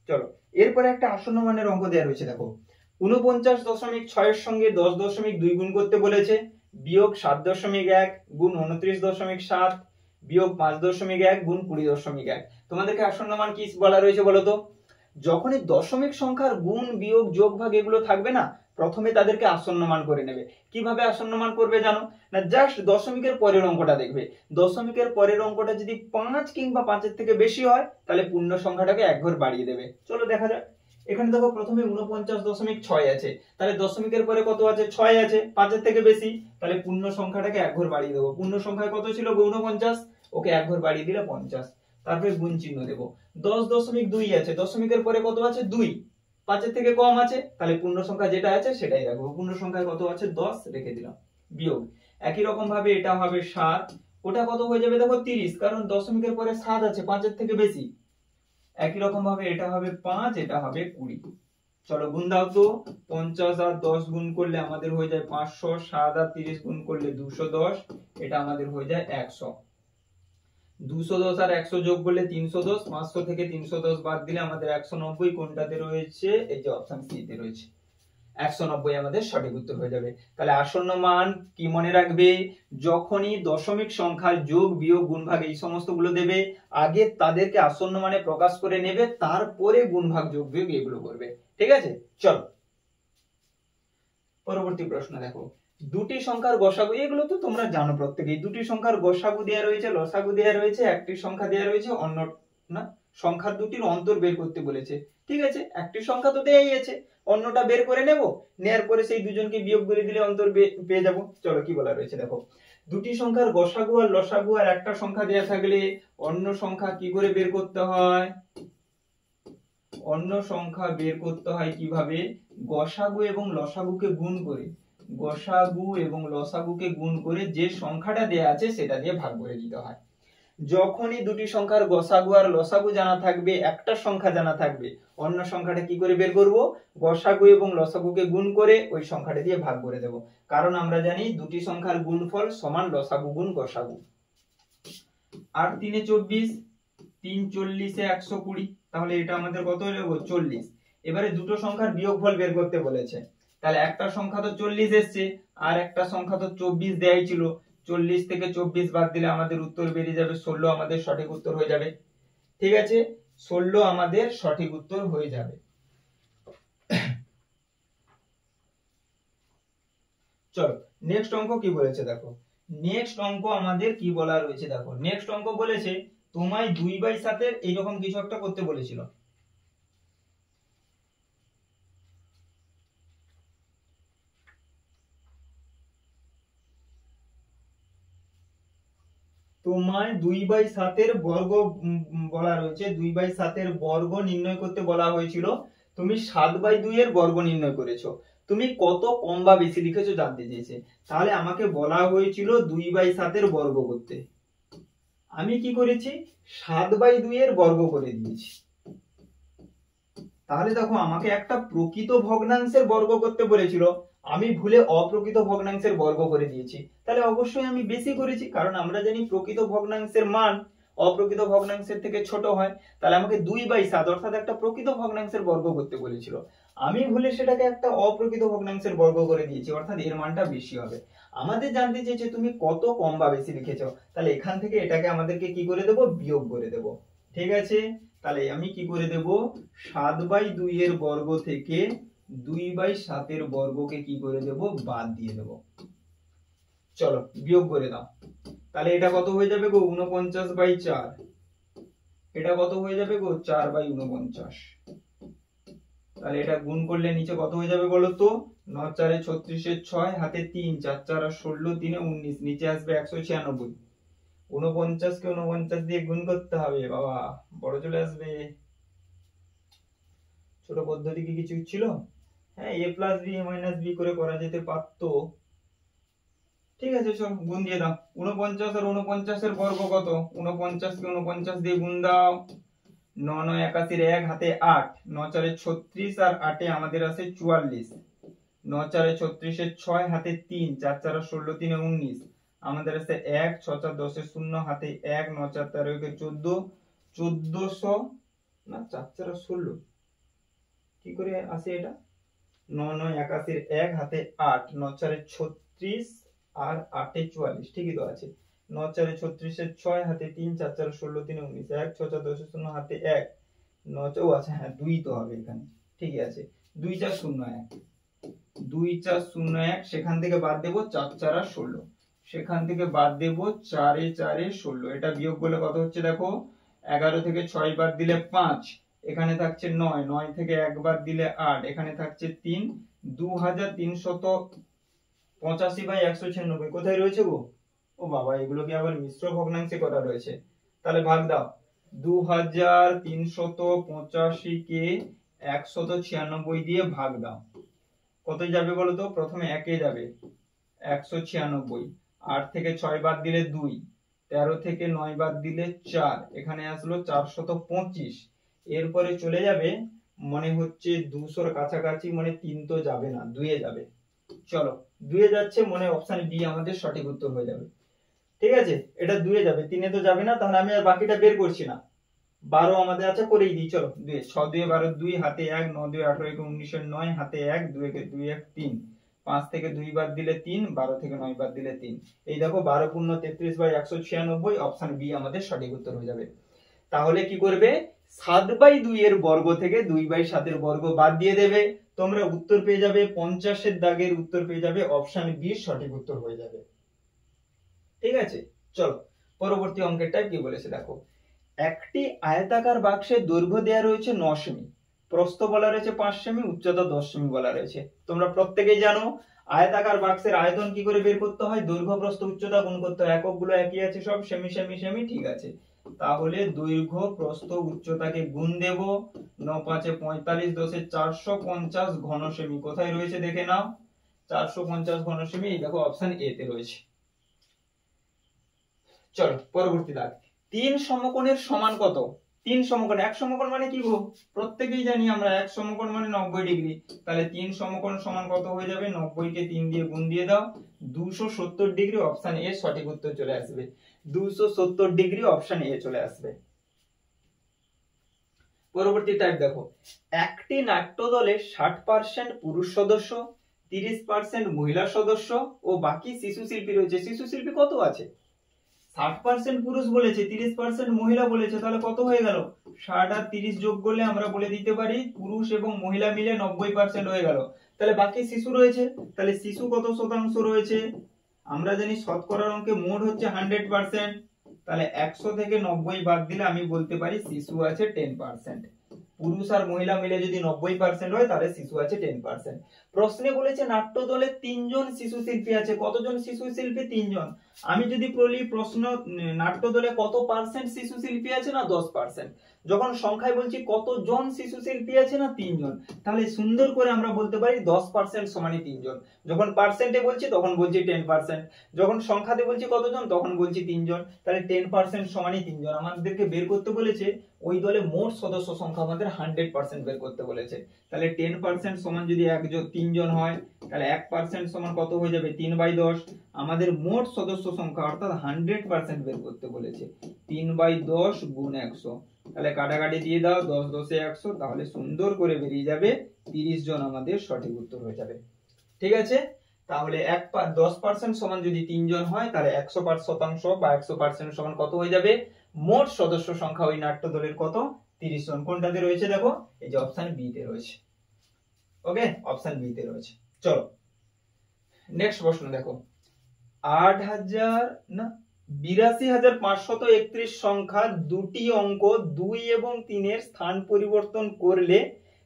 চলো এরপরে একটা আসন্ন মানের অঙ্ক দেওয়া রয়েছে দেখো, 49.6 এর সঙ্গে 10.2 গুণ করতে বলেছে, বিয়োগ 7.1 গুণ 29.7 বিয়োগ 5.1 গুণ 20.1। তোমাদেরকে আসন্ন মান কি বলা রয়েছে বলো তো, যখনই দশমিক সংখ্যার গুণ বিয়োগ যোগ ভাগ এগুলো থাকবে না, প্রথমে তাদেরকে আসন্ন মান করে নেবে। কিভাবে আসন্ন মান করবে জানো না, জাস্ট দশমিকের পরের অঙ্কটা দেখবে, দশমিকের পরের অঙ্কটা যদি 5 কিংবা 5 এর থেকে বেশি হয়, তাহলে পূর্ণ সংখ্যাটাকে এক ঘর বাড়িয়ে দেবে। চলো দেখা যাক, এখানে দেখো প্রথমে 49.6 আছে, তাহলে দশমিকের পরে কত আছে, 6 আছে, 5 এর থেকে বেশি, তাহলে পূর্ণ সংখ্যাটাকে এক ঘর বাড়িয়ে দেবো। পূর্ণ সংখ্যা কত ছিল, 49, ওকে এক ঘর বাড়িয়ে দিলে 50, তারপরে গুণ চিহ্ন দেব। 10.2 আছে, দশমিকের পরে কত আছে, 2, 5 এর থেকে কম আছে, তাহলে পূর্ণ সংখ্যা যেটা আছে সেটাই রাখবো। পূর্ণ সংখ্যায় কত আছে, 10 রেখে দিলাম, বিয়োগ একই রকম ভাবে এটা হবে 7, ওটা কত হয়ে যাবে দেখো 30, কারণ দশমিকের পরে 7 আছে, 5 এর থেকে বেশি। একই রকম ভাবে এটা হবে 5, এটা হবে 20। চলো গুণ দাও তো, 50 আর 10 গুণ করলে আমাদের হয়ে যায় 500, 7 আর 30 গুণ করলে 210, এটা আমাদের হয়ে যায় 100। 210 আর 100 যোগ করলে 310, 500 থেকে 310 বাদ দিলে আমাদের 190, কোনটাতে রয়েছে, এই যে অপশন সি তে রয়েছে, 190 আমাদের সঠিক উত্তর হয়ে যাবে। তাহলে আসন্ন মান কি মনে রাখবে, যখনই দশমিক সংখ্যার যোগ বিয়োগ গুণ ভাগ এই সমস্ত গুলো দেবে, আগে তাদেরকে আসন্ন মানে প্রকাশ করে নেবে, তারপরে গুণ ভাগ যোগ বিয়োগ এগুলো করবে। ঠিক আছে, চলো পরবর্তী প্রশ্ন দেখো, দুটি সংখ্যার গসাগু, এগুলো তো তোমরা জানো প্রত্যেকেই, দুটি সংখ্যার গসাগু দেয়া রয়েছে, লসাগু দেয়া রয়েছে, একটি সংখ্যা দেয়া রয়েছে, অন্য না সংখ্যা দুটির অন্তর বের করতে বলেছে। ঠিক আছে, একটি সংখ্যা তো দেয়াই আছে, অন্যটা বের করে নেব, নেয়ার পরে সেই দুজনকে বিয়োগ করে দিলে অন্তর পেয়ে যাব। চলো কি বলা রয়েছে দেখো, দুটি সংখ্যার গসাগু আর লসাগু আর একটা সংখ্যা দেয়া থাকলে অন্য সংখ্যা কি করে বের করতে হয়, অন্য সংখ্যা বের করতে হয় কিভাবে, গসাগু এবং লসাগুকে গুণ করে, গসাগু এবং লসাগুকে গুণ করে যে সংখ্যাটা দেয়া আছে সেটা দিয়ে ভাগ করে দিতে হয়। যখনই দুটি সংখ্যার গসাগু আর লসাগু জানা থাকবে, একটা সংখ্যা জানা থাকবে, অন্য সংখ্যাটা কি করে বের করব, গসাগু এবং লসাগুকে গুণ করে ওই সংখ্যাটা দিয়ে ভাগ করে দেব। কারণ আমরা জানি দুটি সংখ্যার গুণফল সমান লসাগু গুণ গসাগু। 8 3 24, 3 40 এ 120, তাহলে এটা আমাদের কত হলো 40। এবারে দুটো সংখ্যার বিয়োগফল বের করতে বলেছে, তাহলে একটা সংখ্যা তো 40 এসছে, আর একটা সংখ্যা তো 24 দেয়াই ছিল, 40 থেকে 24 বাদ দিলে আমাদের উত্তর বেরিয়ে যাবে 16, আমাদের সঠিক উত্তর হয়ে যাবে। ঠিক আছে, 16 আমাদের সঠিক উত্তর হয়ে যাবে। চলো নেক্সট অঙ্ক কি বলেছে দেখো, নেক্সট অঙ্ক আমাদের কি বলা রয়েছে দেখো, নেক্সট অঙ্ক বলেছে তোমায় 2/7 এইরকম কিছু একটা করতে বলেছিল। তোমায় 2/7 বর্গ বলা রয়েছে, 2/7 বর্গ নির্ণয় করতে বলা হয়েছিল। তুমি 7/2 এর বর্গ নির্ণয় করেছো, তুমি কত কম বা বেশি লিখেছো জানতে চেয়েছে। তাহলে আমাকে বলা হয়েছিল 2/7 এর বর্গ করতে, আমি কি করেছি 7/2 এর বর্গ করে দিয়েছি। তাহলে দেখো আমাকে একটা প্রকৃত ভগ্নাংশের বর্গ করতে বলেছিল, আমি ভুলে অপ্রকৃত ভগ্নাংশের বর্গ করে দিয়েছি। তাহলে অবশ্যই আমি বেশি করেছি, কারণ আমরা জানি প্রকৃত ভগ্নাংশের মান অপ্রকৃত ভগ্নাংশের থেকে ছোট হয়। তাহলে আমাকে 2/7 অর্থাৎ একটা প্রকৃত ভগ্নাংশের বর্গ করতে বলেছিল, আমি ভুলে সেটাকে একটা অপ্রকৃত ভগ্নাংশের বর্গ করে দিয়েছি, অর্থাৎ এর মানটা বেশি হবে। আমাদের জানতে চেয়েছে তুমি কত কম বা বেশি লিখেছো, তাহলে এখান থেকে এটাকে আমাদেরকে কি করে দেব, বিয়োগ করে দেব। ঠিক আছে, তাহলে আমি কি করে দেব, 7/2 এর বর্গ থেকে 2/7 এর বর্গকে কি করে দেব, বাদ দিয়ে দেব। চলো বিয়োগ করে দাও। তাহলে এটা কত হয়ে যাবে গো, 49/4। এটা কত হয়ে যাবে গো, 4/49। তাহলে এটা গুণ করলে নিচে কত হয়ে যাবে বলো তো, 9 4 36 6 হাতে 3 4 4 16 3 19, নিচে আসবে 196। 49 কে 49 দিয়ে গুণ করতে হবে বাবা, বড় চলে আসবে। ছোট পদ্ধতি কি কিছু ছিল? হ্যাঁ, a plus b a minus b করে করা যেতে পারতো। ঠিক আছে, চল গুণ দিয়ে দাও। 49 আর 49 এর বর্গ কত, 49 কে 49 দিয়ে গুণ দাও। 9 9 81 1 হাতে 8, 9 4 36 আর 8 এ আমাদের আছে 44। 9 4 36 6 হাতে 3 4 4 16 3 19, আমাদের আছে 1 6 4 10 0 হাতে 1 9 4 13 14, 1400 না 4 4 16 কি করে আসে এটা, 9 9 81 1 হাতে 8, 9 4 36 আর 8 এ 44, ঠিকই তো আছে। 9 4 36 6 হাতে 3 4 4 16 3 19, 1 6 4 10 0 হাতে 1 9 ও আছে, হ্যাঁ 2 তো হবে এখানে, ঠিকই আছে। 2 4 0 1, 2 4 0 1, সেখান থেকে বাদ দেব 4 4 আর 16, সেখান থেকে বাদ দেব 4 এ 4 এ 16, এটা বিয়োগ করলে কত হচ্ছে দেখো, 11 থেকে 6 বাদ দিলে 5, এখানে থাকছে 9, 9 থেকে 1 বাদ দিলে 8, এখানে থাকছে 3, 2385/196 কোথায় রয়েছে গো, ও বাবা এগুলো কি আবার মিশ্র ভগ্নাংশে করা রয়েছে। তাহলে ভাগ দাও, 2385 কে 196 দিয়ে ভাগ দাও, কত যাবে বলো তো, প্রথমে 1 এ যাবে 196, 8 থেকে 6 বাদ দিলে 2, 13 থেকে 9 বাদ দিলে 4, এখানে আসলো 425, এরপরে চলে যাবে মনে হচ্ছে 200 এর কাছাকাছি, মানে 3 তো যাবে না, 2 এ যাবে। চলো 2 এ যাচ্ছে, মনে অপশন বি আমাদের সঠিক উত্তর হয়ে যাবে। ঠিক আছে, এটা 2 এ যাবে, 3 এ তো যাবে না, তাহলে আমি আর বাকিটা বের করছি না। 12 আমাদের আছে, করেই দিই চলো। 2 6 2 12 2 হাতে 1, 9 2 18 19 9 হাতে 1, 2 1 2 1 3, 5 থেকে 2 বাদ দিলে 3, 12 থেকে 9 বাদ দিলে 3, এই দেখো 12 পূর্ণ 33/196, অপশন বি আমাদের সঠিক উত্তর হয়ে যাবে। তাহলে কি করবে, 7/2 এর বর্গ থেকে 2/7 এর বর্গ বাদ দিয়ে দেবে, তোমরা উত্তর পেয়ে যাবে 50 এর দাগের উত্তর পেয়ে যাবে, অপশন বি সঠিক উত্তর হয়ে যাবে। ঠিক আছে, চলো পরবর্তী অঙ্কেরটা কি বলেছে দেখো। একটি আয়তাকার বাক্সের দৈর্ঘ্য দেয়া রয়েছে 9 সেমি, প্রস্থ বলা রয়েছে 5 সেমি, উচ্চতা 10 সেমি বলা রয়েছে। তোমরা প্রত্যেকেই জানো আয়তাকার বাক্সের আয়তন কি করে বের করতে হয়, দৈর্ঘ্য প্রস্থ উচ্চতা গুণ করতে হয়, এককগুলো একই আছে সব, সেমি সেমি সেমি, ঠিক আছে। তাহলে দৈর্ঘ্য প্রস্থ উচ্চতাকে গুণ দেব, 9 5 45, 10 450 ঘন সেমি, কোথায় রয়েছে দেখে নাও, 450 ঘন সেমি, এই দেখো অপশন এ তে রয়েছে। চলো পরবর্তী দাগ, 3 সমকোণের সমান কত, 3 সমকোণ, এক সমকোণ মানে কি গো, প্রত্যেকেই জানি আমরা এক সমকোণ মানে 90 ডিগ্রি, তাহলে 3 সমকোণ সমান কত হয়ে যাবে, 90 কে 3 দিয়ে গুণ দিয়ে দাও, 270 ডিগ্রি, অপশন এ সঠিক উত্তর চলে আসবে, 270 ডিগ্রি, অপশন এ চলে আসবে। পরবর্তী টাইপ দেখো, একটি নাট্য দলে 60% পুরুষ সদস্য, 30% মহিলা সদস্য ও বাকি শিশু শিল্পী রয়েছে। শিশু শিল্পী কত আছে, 60% পুরুষ বলেছে, 30% মহিলা বলেছে, তাহলে কত হয়ে গেল, 60 আর 30 যোগ করলে আমরা বলে দিতে পারি পুরুষ এবং মহিলা মিলে 90% হয়ে গেল। তাহলে বাকি শিশু রয়েছে, তাহলে শিশু কত শতাংশ রয়েছে, আমরা জানি শতকরার অঙ্কে মোট হচ্ছে 100%, তাহলে 100 থেকে 90 বাদ দিলে আমি বলতে পারি শিশু আছে 10%। পুরুষ আর মহিলা মিলে যদি 90% হয় তাহলে শিশু আছে 10%। প্রশ্নে বলেছে নাট্য দলে 3 জন শিশু শিল্পী আছে, কতজন শিশু শিল্পী, 3 জন, আমি যদি বলি প্রশ্ন নাট্যদলে কত পার্সেন্ট শিশু শিল্পী আছে, না 10%। যখন সংখ্যায় বলছি কতজন শিশু শিল্পী আছে, না 3 জন। তাহলে সুন্দর করে আমরা বলতে পারি 10% সমানই 3 জন। যখন পার্সেন্টে বলছি তখন বলছি 10%, যখন সংখ্যাতে বলছি কতজন তখন বলছি 3 জন। তাহলে 10% সমানই 3 জন। আমাদেরকে বের করতে বলেছে ওই দলে মোট সদস্য সংখ্যা আমাদের 100% বের করতে বলেছে। তাহলে 10% সমান যদি 3 জন হয়, তাহলে 1% সমান কত হয়ে যাবে 3/10। আমাদের মোট সদস্য সংখ্যা অর্থাৎ 100% বের করতে বলেছে। 3/10 গুণ 100, তাহলে কাটাকাটি দিয়ে দাও, 10 10 100, তাহলে সুন্দর করে বেরিয়ে যাবে 30 জন আমাদের সঠিক উত্তর হয়ে যাবে। ঠিক আছে, তাহলে 10% সমান যদি 3 জন হয়, তাহলে 100% বা 100% সমান কত হয়ে যাবে, মোট সদস্য সংখ্যা ওই নাট্য দলের কত, 30 জন। কোনটাতে রয়েছে দেখো, এই যে অপশন বি তে রয়েছে। ওকে, অপশন বি তে রয়েছে। চলো নেক্সট প্রশ্ন দেখো, 82,531 সংখ্যা দুটি অঙ্ক 2 এবং 3 এর স্থান পরিবর্তন করলে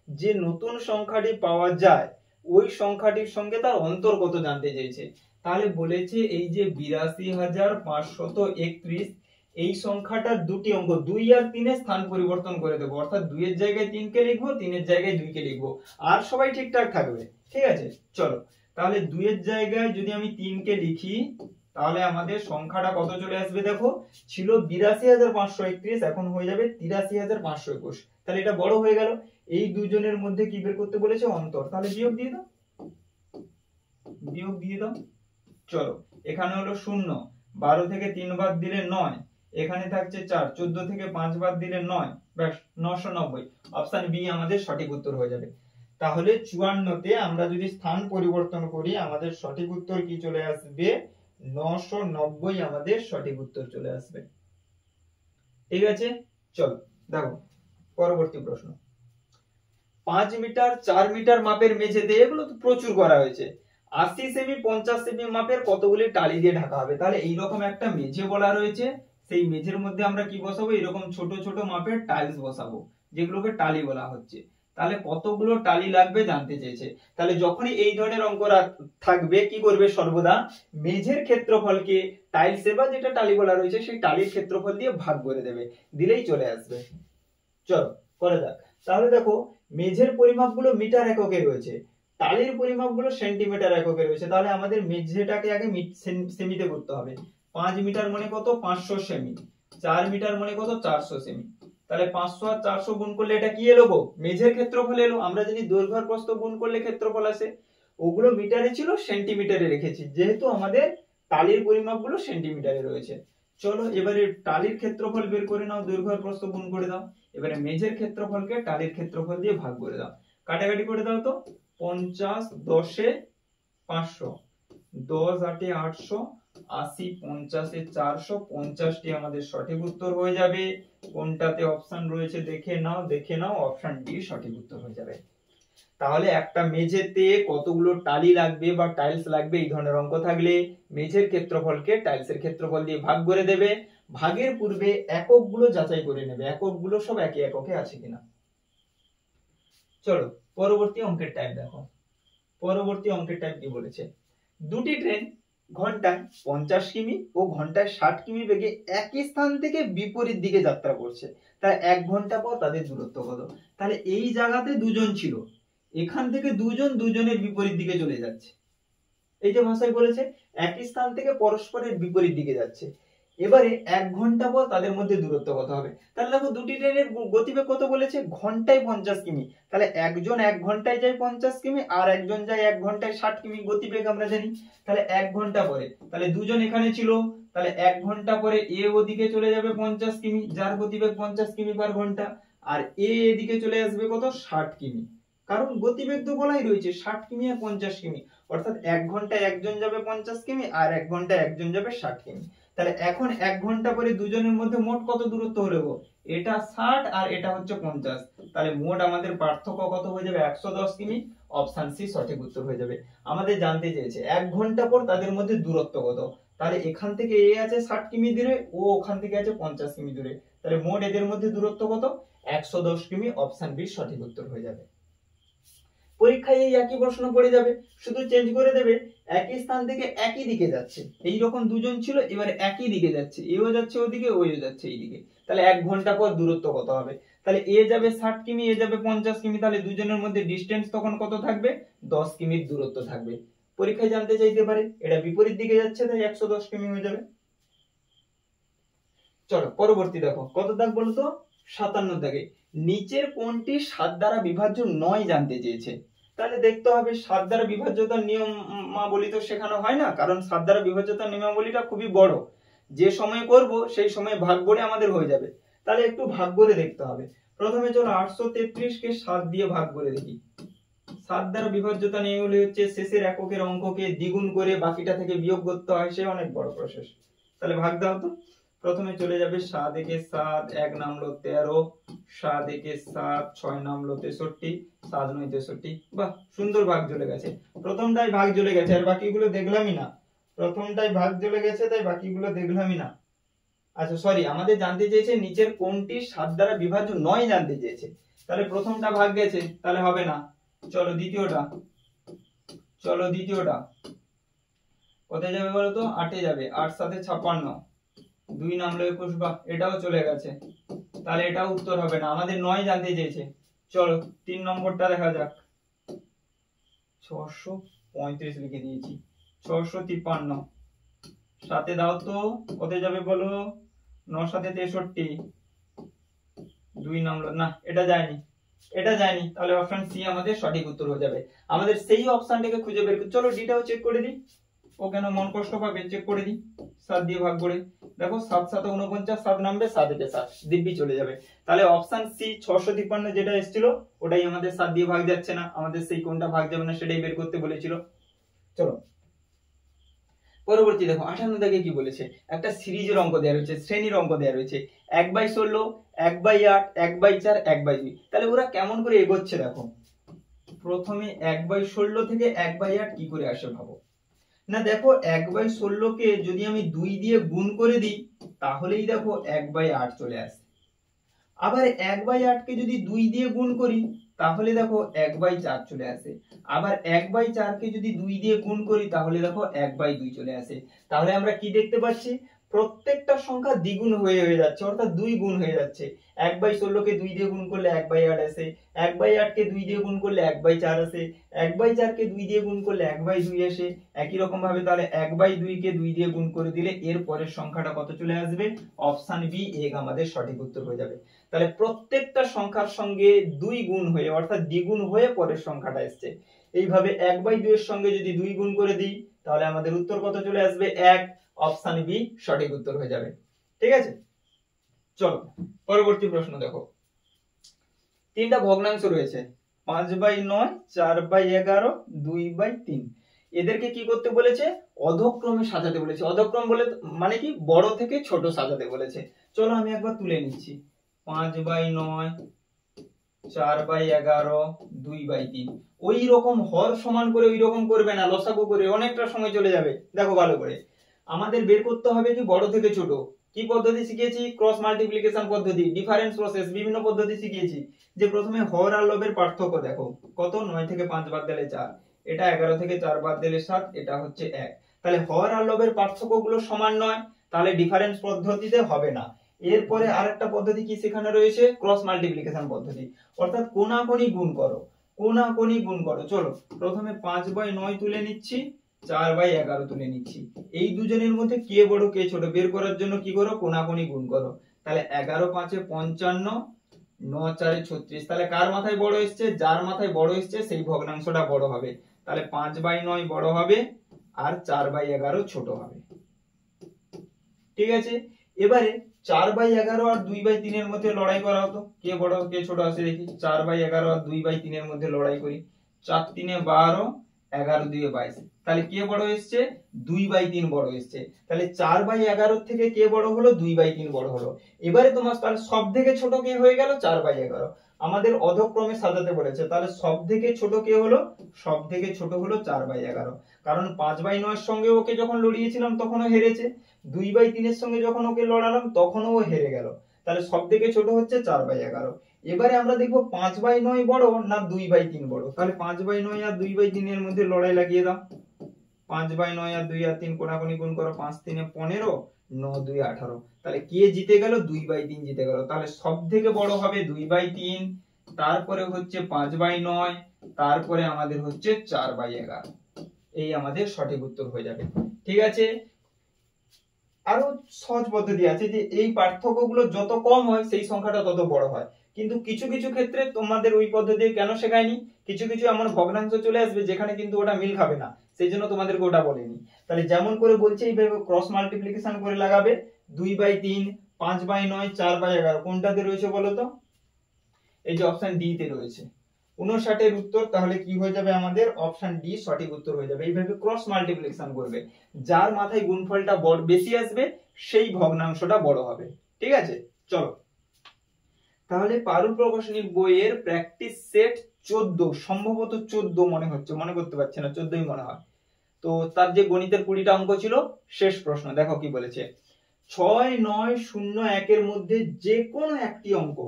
যে নতুন সংখ্যাটি পাওয়া যায় ওই সংখ্যাটির সঙ্গে তার অন্তর কত জানতে চেয়েছে। তাহলে বলেছে এই যে 82,531, এই সংখ্যাটার দুটি অঙ্ক 2 আর 3 এর স্থান পরিবর্তন করে দেবো, অর্থাৎ 2 এর জায়গায় 3 কে লিখবো, 3 এর জায়গায় 2 কে লিখবো, আর সবাই ঠিকঠাক থাকবে। ঠিক আছে, চলো তাহলে 2 এর জায়গায় যদি আমি 3 কে লিখি, তাহলে আমাদের সংখ্যাটা কত চলে আসবে দেখো, ছিল 82,531, এখন হয়ে যাবে 83,521। তাহলে এটা বড় হয়ে গেল। এই দুজনের মধ্যে কি বের করতে বলেছে, অন্তর। তাহলে বিয়োগ দিয়ে দাও, বিয়োগ দিয়ে দাও। চলো এখানে হলো 0, 12 থেকে 3 বাদ দিলে 9, এখানে থাকছে 4, 14 থেকে 5 বাদ দিলে 9, ব্যাস 990। অপশন বি আমাদের সঠিক উত্তর হয়ে যাবে। তাহলে 54 তে আমরা যদি স্থান পরিবর্তন করি, আমাদের সঠিক উত্তর কি চলে আসবে, 990 আমাদের সঠিক উত্তর চলে আসবে। ঠিক আছে, চলো দেখো পরবর্তী প্রশ্ন। 5 মিটার 4 মিটার মাপের মেঝেতে, এগুলো তো প্রচুর করা হয়েছে, 80 সেমি 50 সেমি মাপের কতগুলি টালি দিয়ে ঢাকা হবে। তাহলে এইরকম একটা মেঝে বলা রয়েছে, সেই মেঝের মধ্যে আমরা কি বসাবো, এরকম ছোট ছোট মাপের টাইলস বসাবো, যেগুলোকে টালি বলা হচ্ছে। তাহলে কতগুলো টালি লাগবে জানতে চেয়েছে। তাহলে যখনই এই ধরনের অঙ্ক থাকবে, কি করবে, সর্বদা মেঝের ক্ষেত্রফলকে টাইলসে বা যেটা টালি বলা রয়েছে সেই টালির ক্ষেত্রফল দিয়ে ভাগ করে দেবে, দিলেই চলে আসবে। চলো করে যাক। তাহলে দেখো মেঝের পরিমাপগুলো মিটার এককে রয়েছে, টালির পরিমাপগুলো সেন্টিমিটার এককে রয়েছে। তাহলে আমাদের মেঝেটাকে আগে সেমিতে করতে হবে। 5 মিটার মানে কত, 500 সেমি। 4 মিটার মানে কত, 400 সেমি। তাহলে 500 আর 400 গুণ করলে এটা কি এলো গো, মেঝের ক্ষেত্রফল এলো। আমরা জানি দৈর্ঘ্য আর প্রস্থ গুণ করলে ক্ষেত্রফল আসে, ওগুলো মিটারে ছিল, সেন্টিমিটারে রেখেছি, যেহেতু আমাদের টালির পরিমাপগুলো সেন্টিমিটারে রয়েছে। চলো এবারে টালির ক্ষেত্রফল বের করে নাও, দৈর্ঘ্য আর প্রস্থ গুণ করে দাও। এবারে মেঝের ক্ষেত্রফলকে টালির ক্ষেত্রফল দিয়ে ভাগ করে দাও, কাটাকাটি করে দাও তো। 50 10 500, 10 8 800, 80 50 400, 50টি আমাদের সঠিক উত্তর হয়ে যাবে। কোনটাতে অপশন রয়েছে দেখে নাও, দেখে নাও, অপশন ডি সঠিক উত্তর হয়ে যাবে। তাহলে একটা মেঝেতে কতগুলো টালি লাগবে বা টাইলস লাগবে, এই ধরনের অঙ্ক থাকলে মেঝের ক্ষেত্রফলকে টাইলসের ক্ষেত্রফল দিয়ে ভাগ করে দেবে। ভাগের পূর্বে এককগুলো যাচাই করে নেবে, এককগুলো সব একই এককে আছে কিনা। চলো পরবর্তী অঙ্কের টাইপ দেখো। পরবর্তী অঙ্কের টাইপ কি বলেছে, দুটি ট্রেন ঘন্টায় 50 কিমি ও ঘন্টায় 60 কিমি বেগে একই স্থান থেকে বিপরীত দিকে যাত্রা করছে, তাই 1 ঘন্টা পর তাদের দূরত্ব কত। তাহলে এই জায়গাতে দুজন ছিল, এখান থেকে দুজনের বিপরীত দিকে চলে যাচ্ছে। এই যে ভাষায় বলেছে একই স্থান থেকে পরস্পরের বিপরীত দিকে যাচ্ছে, এবারে 1 ঘন্টা পর তাদের মধ্যে দূরত্ব কত হবে। তাহলে দেখো দুটি ট্রেনের গতিবেগ কত বলেছে, ঘন্টায় 50 কিমি। তাহলে একজন 1 ঘন্টায় যায় 50 কিমি, আর একজন যায় 1 ঘন্টায় 60 কিমি গতিবেগ আমরা জানি। তাহলে 1 ঘন্টা পরে, তাহলে দুজন এখানে ছিল, তাহলে 1 ঘন্টা পরে এ ওদিকে চলে যাবে 50 কিমি, যার গতিবেগ 50 কিমি পার ঘন্টা, আর এ এদিকে চলে আসবে কত, 60 কিমি। কারণ গতিবেগ তো বলাই রয়েছে 60 কিমি আর 50 কিমি, অর্থাৎ 1 ঘন্টায় একজন যাবে 50 কিমি আর 1 ঘন্টায় একজন যাবে 60 কিমি। তাহলে এখন 1 ঘন্টা পরে দুজনের মধ্যে মোট কত দূরত্ব হলো গো, এটা 60 আর এটা হচ্ছে 50, তাহলে মোট আমাদের পার্থক্য কত হয়ে যাবে, 110 কিমি। অপশন সি সঠিক উত্তর হয়ে যাবে। আমাদের জানতে চেয়েছে 1 ঘন্টা পর তাদের মধ্যে দূরত্ব কত। তাহলে এখান থেকে এ আছে 60 কিমি দূরে, ও ওখান থেকে আছে 50 কিমি দূরে, তাহলে মোট এদের মধ্যে দূরত্ব কত, 110 কিমি। অপশন বি সঠিক উত্তর হয়ে যাবে। পরীক্ষায় এই একই প্রশ্ন পড়ে যাবে, শুধু চেঞ্জ করে দেবে, একই স্থান থেকে একই দিকে যাচ্ছে, এইরকম দুজন ছিল, এবারে একই দিকে যাচ্ছে, এও যাচ্ছে ওদিকে, ওও যাচ্ছে এইদিকে, তাহলে 1 ঘন্টা পর দূরত্ব কত হবে? তাহলে এ যাবে 60 কিমি, এ যাবে 50 কিমি, তাহলে দুজনের মধ্যে ডিসটেন্স তখন কত থাকবে? 10 কিমির দূরত্ব থাকবে। পরীক্ষায় জানতে চাইতে পারে, এটা বিপরীত দিকে যাচ্ছে তাই 110 কিমি হয়ে যাবে। চলো পরবর্তী দেখো, কত দাগ বলো তো? 57 দাগে, নিচের কোনটি 7 দ্বারা বিভাজ্য নয় জানতে চেয়েছে। তাহলে দেখতে হবে 7 দ্বারা বিভাজ্যতার নিয়মাবলী তো শেখানো হয় না, কারণ 7 দ্বারা বিভাজ্যতার নিয়মাবলীটা খুবই বড়, যে সময় করব সেই সময় ভাগ করে আমাদের হয়ে যাবে, তাহলে একটু ভাগ করে দেখতে হবে। প্রথমে চলো 833 কে 7 দিয়ে ভাগ করে দেখি। 7 দ্বারা বিভাজ্যতা নিয়মাবলী হচ্ছে শেষের এককের অঙ্ককে দ্বিগুণ করে বাকিটা থেকে বিয়োগ করতে হয়, সে অনেক বড় প্রসেস। তাহলে ভাগ দাও তো। প্রথমে চলে যাবে 7 একে 7, 1 নামলো 13, 7 একে 7, 6 নামলো 63, 7 9 63। বাহ, সুন্দর ভাগ চলে গেছে, প্রথমটাই ভাগ চলে গেছে, আর বাকিগুলো দেখলামই না। প্রথমটাই ভাগ চলে গেছে তাই বাকিগুলো দেখলামই না। আচ্ছা সরি, আমাদের জানতে চেয়েছে নিচের কোনটি 7 দ্বারা বিভাজ্য নয় জানতে চেয়েছে, তাহলে প্রথমটা ভাগ গেছে, তাহলে হবে না। চলো দ্বিতীয়টা, কোথায় যাবে বলো তো? 8 এ যাবে, 8 7 56, 2 নামলো 21, বাহ এটাও চলে গেছে, তাহলে এটাও উত্তর হবে না, আমাদের 9 জানতে চেয়েছে। চলো 3 নম্বরটা দেখা যাক। 635 লিখে দিয়েছি, 653, সাথে দাও তো, কোথায় যাবে বলো? 9 7 63, 2 নামলো না, এটা যায়নি, তাহলে অপশন সি আমাদের সঠিক উত্তর হয়ে যাবে। আমাদের সেই অপশনটাকে খুঁজে বের করতে, চলো ডিটাও চেক করে দিই, ও কেন মন কষ্ট পাবে, চেক করে দিই। 7 দিয়ে ভাগ করে দেখো, 7 7 49, 7 নামবে, 7 একে 7, দিব্যি চলে যাবে। তাহলে অপশন সি 653 যেটা এসেছিল ওটাই আমাদের 7 দিয়ে ভাগ যাচ্ছে না, আমাদের সেই কোনটা ভাগ যাবে না সেটাই বের করতে বলেছিল। চলো পরবর্তী দেখো 58 দাগে কি বলেছে, একটা সিরিজের অঙ্ক দেওয়া রয়েছে, শ্রেণীর অঙ্ক দেওয়া রয়েছে, 1/16, 1/8, 1/4, 1/2। তাহলে ওরা কেমন করে এগোচ্ছে দেখো। প্রথমে 1/16 থেকে 1/8 কি করে আসে ভাবো না। দেখো 1/16 কে যদি আমি 2 দিয়ে গুণ করে দিই তাহলেই দেখো 1/8 চলে আসে। আবার 1/8 কে যদি 2 দিয়ে গুণ করি তাহলে দেখো 1/4 চলে আসে। আবার 1/4 কে যদি 2 দিয়ে গুণ করি তাহলে দেখো 1/2 চলে আসে। তাহলে আমরা কি দেখতে পাচ্ছি, প্রত্যেকটা সংখ্যা দ্বিগুণ হয়ে যাচ্ছে, অর্থাৎ 2 গুণ হয়ে যাচ্ছে। 1/16 কে 2 দিয়ে গুণ করলে 1/8 আসে, 1/8 কে 2 দিয়ে গুণ করলে 1/4 আসে, 1/4 কে 2 দিয়ে গুণ করলে 1/2 আসে। একই রকম ভাবে তাহলে 1/2 কে 2 দিয়ে গুণ করে দিলে এর পরের সংখ্যাটা কত চলে আসবে? অপশন বি এগ আমাদের সঠিক উত্তর হয়ে যাবে। তাহলে প্রত্যেকটা সংখ্যার সঙ্গে 2 গুণ হয়ে অর্থাৎ দ্বিগুণ হয়ে পরের সংখ্যাটা আসছে। এইভাবে 1/2 এর সঙ্গে যদি 2 গুণ করে দিই তাহলে আমাদের উত্তর কত চলে আসবে? 1। অপশন বি সঠিক উত্তর হয়ে যাবে। ঠিক আছে, চলো পরবর্তী প্রশ্ন দেখো। তিনটা ভগ্নাংশ রয়েছে, 5/9, 4/11, 2/3। এদেরকে কি করতে বলেছে? অধক্রমে সাজাতে বলেছে। অধক্রম বলে মানে কি, বড় থেকে ছোট সাজাতে বলেছে। চলো আমি একবার তুলে নিচ্ছি। 5/9, 4/11, 2/3। ওই রকম হর সমান করে ওই রকম করবে না, লসাগু করে অনেকটা সময় চলে যাবে। দেখো ভালো করে, আমাদের বের করতে হবে কি বড় থেকে ছোট। কি পদ্ধতি শিখিয়েছি? ক্রস মাল্টিপ্লিকেশন পদ্ধতি, ডিফারেন্স প্রসেস, বিভিন্ন পদ্ধতি শিখিয়েছি। যে প্রথমে হর আর লবের পার্থক্য দেখো, কত? 9 থেকে 5 বাদ দিলে 4, এটা 11 থেকে 4 বাদ দিলে 7, এটা হচ্ছে 1। তাহলে হর আর লবের পার্থক্যগুলো সমান নয়, তাহলে ডিফারেন্স পদ্ধতিতে হবে না। এরপরে আরেকটা পদ্ধতি কি শেখানো রয়েছে? ক্রস মাল্টিপ্লিকেশন পদ্ধতি, অর্থাৎ কোনাকুনি গুণ করো, কোনাকুনি গুণ করো। চলো প্রথমে 5/9 তুলে নিচ্ছি, 4/11 তুলে নিচ্ছি। এই দুজনের মধ্যে কে বড় কে ছোট বের করার জন্য কি করো? কোনাকুনি গুণ করো। তাহলে 11 5 55, 9 4 36। তাহলে কার মাথায় বড় এসছে? যার মাথায় বড় এসছে সেই ভগ্নাংশটা বড় হবে। তাহলে 5/9 বড় হবে আর 4/11 ছোট হবে। ঠিক আছে, এবারে 4/11 আর 2/3 এর মধ্যে লড়াই করা হতো, কে বড় কে ছোট আসে দেখি। 4/11 আর 2/3 এর মধ্যে লড়াই করি। 4 3 12, 11 2 22। তাহলে কে বড় এসছে? 2/3 বড় এসছে। তাহলে 4/11 থেকে কে বড় হলো? 2/3 বড় হলো। এবারে তোমার তাহলে সব থেকে ছোট কে হয়ে গেল? 4/11। আমাদের অধক্রমে সাজাতে বলেছে, তাহলে সব থেকে ছোট কে হলো? সব থেকে ছোট হলো 4/11। কারণ 5/9 এর সঙ্গে ওকে যখন লড়িয়েছিলাম তখনও হেরেছে, 2/3 এর সঙ্গে যখন ওকে লড়ালাম তখনও ও হেরে গেল। তাহলে সব থেকে ছোট হচ্ছে 4/11। এবারে আমরা দেখবো 5/9 বড় না 2/3 বড়। তাহলে 5/9 আর 2/3 এর মধ্যে লড়াই লাগিয়ে দাও। 5/9 আর 2 আর 3 কোনাকুনি গুণ করো, 5 3 15, 9 2 18। তাহলে কে জিতে গেল? 2/3 জিতে গেল। তাহলে সব থেকে বড় হবে 2/3, তারপরে হচ্ছে 5/9, তারপরে আমাদের হচ্ছে 4/11। এই আমাদের সঠিক উত্তর হয়ে যাবে। ঠিক আছে, আরো সহজ পদ্ধতি আছে যে এই পার্থক্যগুলো যত কম হয় সেই সংখ্যাটা তত বড় হয়। কিন্তু কিছু কিছু ক্ষেত্রে তোমাদের ওই পদ্ধতি কেন শেখায়নি, কিছু কিছু এমন ভগ্নাংশ চলে আসবে যেখানে কিন্তু ওটা মিল খাবে না, সেই জন্য তোমাদেরকে ওটা বলেনি। তাহলে যেমন করে বলছে এইভাবে ক্রস মাল্টিপ্লিকেশন করে লাগাবে। 2/3, 5/9, 4/11 কোনটাতে রয়েছে বলো তো? এই যে অপশন ডি তে রয়েছে 59 এর উত্তর। তাহলে কি হয়ে যাবে? আমাদের অপশন ডি সঠিক উত্তর হয়ে যাবে। এইভাবে ক্রস মাল্টিপ্লিকেশন করবে, যার মাথায় গুণফলটা বড় বেশি আসবে সেই ভগ্নাংশটা বড় হবে। ঠিক আছে, চলো তাহলে পারুল প্রকাশনীর বইয়ের প্র্যাকটিস সেট 14, সম্ভবত 14 মনে হচ্ছে, মনে করতে পারছি না, 14ই মনে হয়। তো তার যে গণিতের 20টা অঙ্ক ছিল, শেষ প্রশ্ন দেখো কি বলেছে। 6 9 0 1 এর মধ্যে যে কোনো একটি অঙ্ক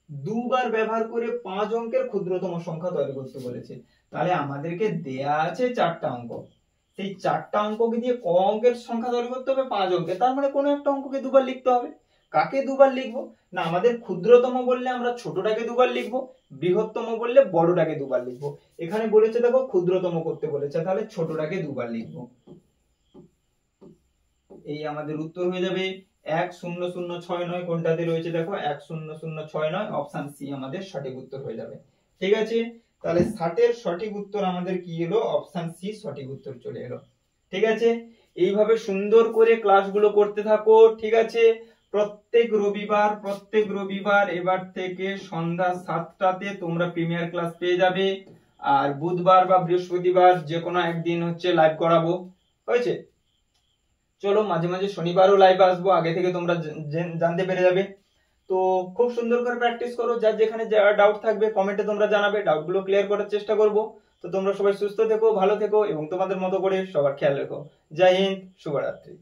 দুবার ব্যবহার করে 5 অঙ্কের ক্ষুদ্রতম সংখ্যা তৈরি করতে বলেছে। তাহলে আমাদেরকে দেয়া আছে 4টা অঙ্ক, সেই 4টা অঙ্ককে দিয়ে ক অঙ্কের সংখ্যা তৈরি করতে হবে? 5 অঙ্কের। তার মানে কোনো একটা অঙ্ককে দুবার লিখতে হবে। কাকে দুবার লিখবো? না, আমাদের ক্ষুদ্রতম বললে আমরা ছোটটাকে দুবার লিখবো, বৃহত্তম বললে বড়টাকে দুবার লিখবো। এখানে বলেছে দেখো ক্ষুদ্রতম করতে বলেছে, তাহলে ছোটটাকে দুবার লিখবো। এই আমাদের উত্তর হয়ে যাবে 10069। কোনটাতে রয়েছে দেখো? 10069, অপশন সি আমাদের সঠিক উত্তর হয়ে যাবে। ঠিক আছে, তাহলে 60 এর সঠিক উত্তর আমাদের কি এলো? অপশন সি সঠিক উত্তর চলে এলো। ঠিক আছে, এইভাবে সুন্দর করে ক্লাসগুলো করতে থাকো। ঠিক আছে, প্রত্যেক রবিবার এবার থেকে সন্ধ্যা 7টাতে তোমরা প্রিমিয়ার ক্লাস পেয়ে যাবে। আর বুধবার বা বৃহস্পতিবার যে কোনো একদিন হচ্ছে লাইভ করাবো। হয়েছে? চলো মাঝে মাঝে শনিবারও লাইভ আসবো, আগে থেকে তোমরা জানতে পেরে যাবে। তো খুব সুন্দর করে প্র্যাকটিস করো, যার যেখানে যা ডাউট থাকবে কমেন্টে তোমরা জানাবে, ডাউটগুলো ক্লিয়ার করার চেষ্টা করব। তো তোমরা সবাই সুস্থ থেকো, ভালো থেকো এবং তোমাদের মতো করে সবার খেয়াল রেখো। জয় হিন্দ, শুভরাত্রি।